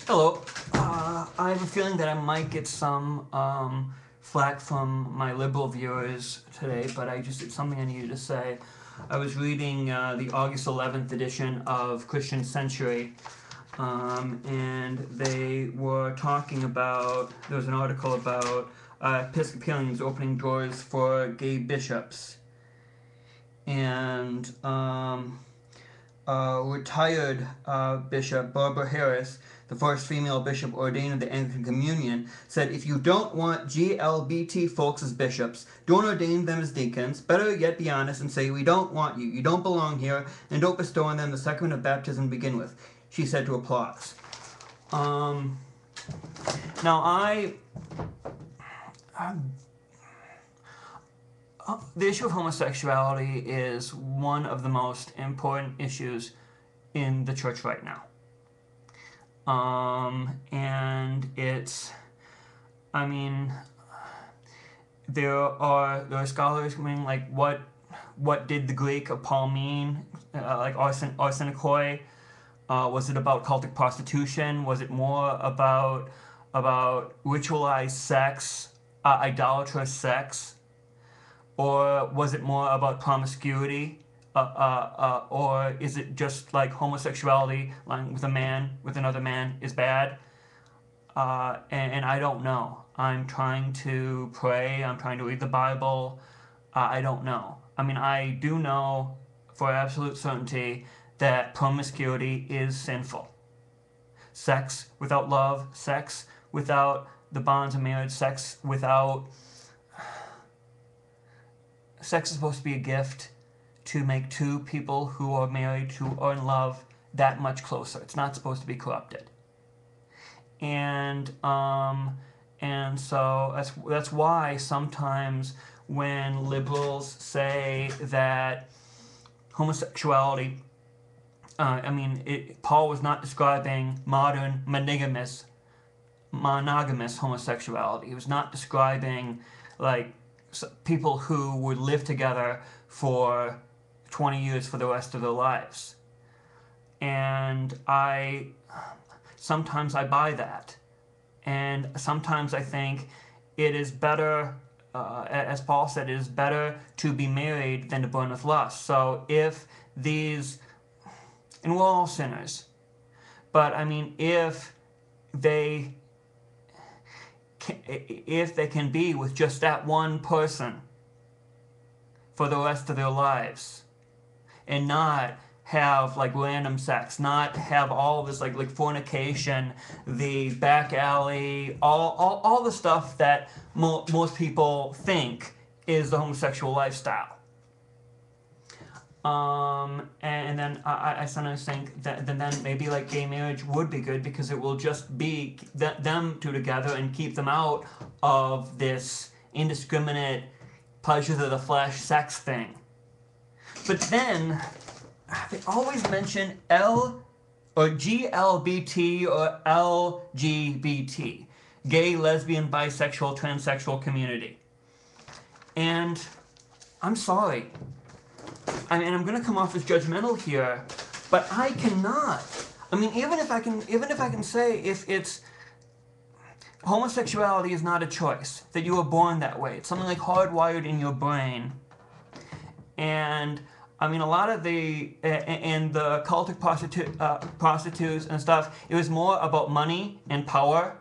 Hello. I have a feeling that I might get some flack from my liberal viewers today, but it's something I needed to say. I was reading the August 11th edition of Christian Century, and they were talking about, there was an article about Episcopalians opening doors for gay bishops. And retired Bishop Barbara Harris, the first female bishop ordained in the Anglican Communion, said, "If you don't want GLBT folks as bishops, don't ordain them as deacons. Better yet, be honest and say, we don't want you. You don't belong here, and don't bestow on them the sacrament of baptism to begin with," she said to applause. The issue of homosexuality is one of the most important issues in the church right now. And it's, there are scholars meaning like what did the Greek of Paul mean? Like arsenikoi? Was it about cultic prostitution? Was it more about ritualized sex, idolatrous sex? Or was it more about promiscuity? Or is it just like homosexuality, lying with a man, with another man, is bad? And I don't know. I'm trying to pray. I'm trying to read the Bible. I don't know. I do know for absolute certainty that promiscuity is sinful. Sex without love, sex without the bonds of marriage, sex is supposed to be a gift to make two people who are married, who are in love, that much closer. It's not supposed to be corrupted. And so that's why sometimes when liberals say that homosexuality, Paul was not describing modern monogamous homosexuality. He was not describing like people who would live together for 20 years for the rest of their lives. And sometimes I buy that. And sometimes I think it is better, as Paul said, it is better to be married than to burn with lust. So if these, and we're all sinners, but if they can be with just that one person for the rest of their lives and not have like random sex, not have all this like fornication, the back alley, all the stuff that most people think is the homosexual lifestyle. And then I sometimes think that then maybe like gay marriage would be good because it will just be them two together and keep them out of this indiscriminate pleasures of the flesh sex thing. But then they always mention GLBT or LGBT, gay, lesbian, bisexual, transsexual community. And I'm sorry. I'm going to come off as judgmental here, but I cannot. Even if I can say if it's homosexuality is not a choice, that you were born that way. It's something like hardwired in your brain. And a lot of the cultic prostitutes and stuff, it was more about money and power,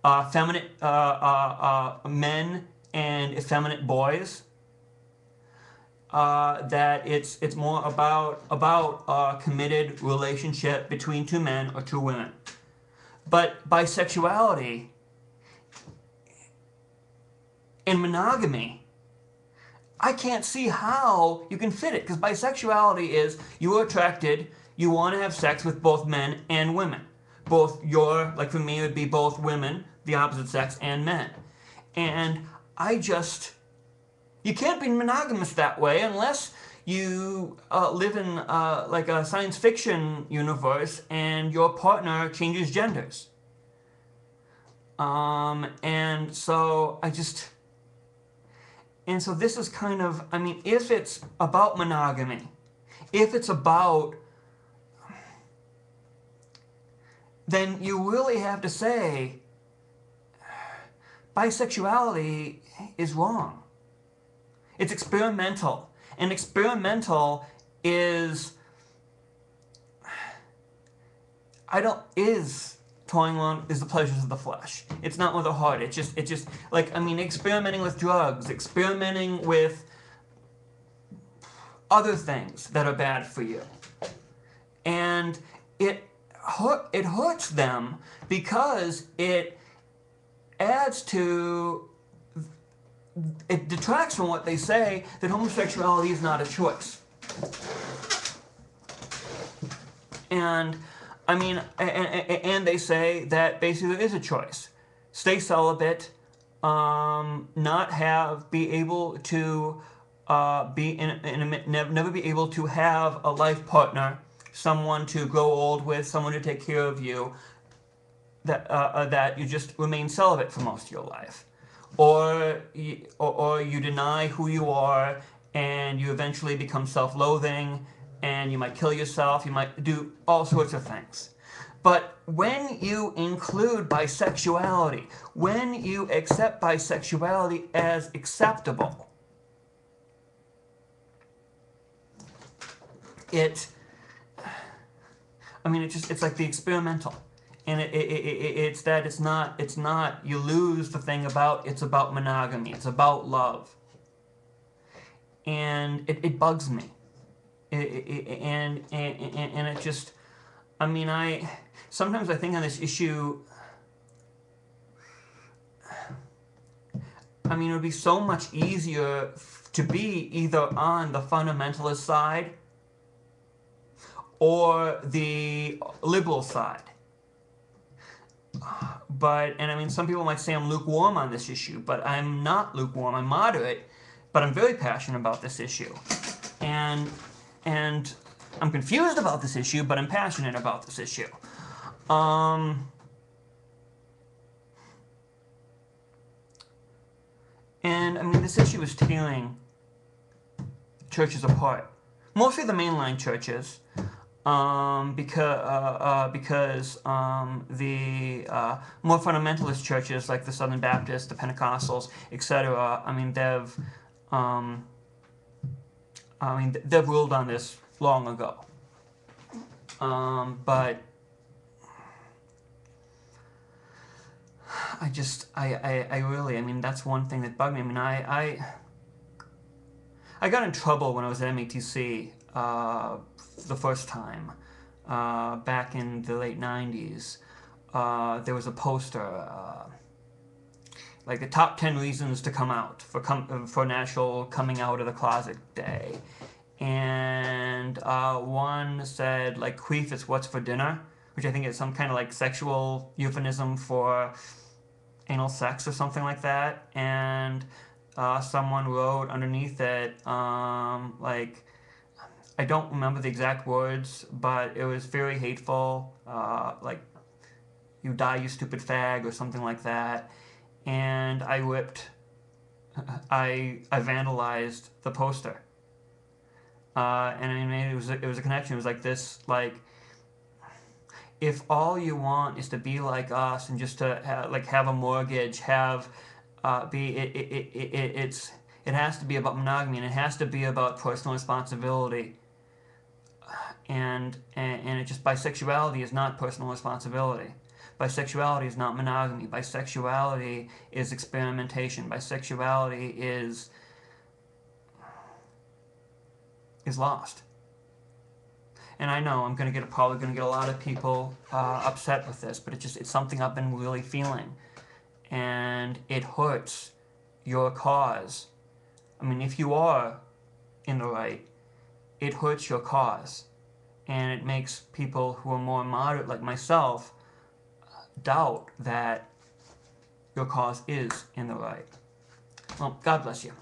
effeminate men and effeminate boys. That it's more about a committed relationship between two men or two women. But bisexuality and monogamy, I can't see how you can fit it, because bisexuality is you are attracted, you want to have sex with both men and women. Both like for me it would be both women, the opposite sex, and men. And you can't be monogamous that way unless you live in like a science fiction universe and your partner changes genders. And so this is kind of, if it's about monogamy, if it's about then you really have to say bisexuality is wrong. It's experimental. And experimental is toying on is the pleasures of the flesh. It's not with the heart. It's just like, I mean, experimenting with drugs, experimenting with other things that are bad for you. And it hurts them because it detracts from what they say, that homosexuality is not a choice. And I mean, and they say that basically there is a choice. Stay celibate, be able to never be able to have a life partner, someone to grow old with, someone to take care of you, that you just remain celibate for most of your life. Or you deny who you are, and you eventually become self-loathing, and you might kill yourself, you might do all sorts of things. But when you include bisexuality, when you accept bisexuality as acceptable, it's like the experimental. And it's not, you lose the thing it's about monogamy, it's about love. And it bugs me. And it just, I mean, sometimes I think on this issue, I mean, it would be so much easier to be either on the fundamentalist side or the liberal side. And I mean, some people might say I'm lukewarm on this issue, but I'm not lukewarm. I'm moderate, but I'm very passionate about this issue. And I'm confused about this issue, but I'm passionate about this issue. And I mean, this issue is tearing churches apart. Mostly the mainline churches, because the more fundamentalist churches like the Southern Baptists, the Pentecostals, etc. I mean, they've ruled on this long ago. But I really, I mean, that's one thing that bugged me. I mean, I got in trouble when I was at MATC the first time, back in the late 90s. There was a poster, like the top 10 reasons to come out for National Coming Out of the Closet Day. And one said, like, queef is what's for dinner, which I think is some kind of like sexual euphemism for anal sex or something like that. And someone wrote underneath it, like, I don't remember the exact words, but it was very hateful, like, you die, you stupid fag, or something like that. And I vandalized the poster. And I mean, it was a connection. It was like this, like, if all you want is to be like us and just to have a mortgage, it has to be about monogamy, and it has to be about personal responsibility. And it just, bisexuality is not personal responsibility. Bisexuality is not monogamy. Bisexuality is experimentation. Bisexuality is lost. And I know I'm probably gonna get a lot of people upset with this, but it's something I've been really feeling, and it hurts your cause. I mean, if you are in the right, it hurts your cause, and it makes people who are more moderate, like myself, doubt that your cause is in the right. Well, God bless you.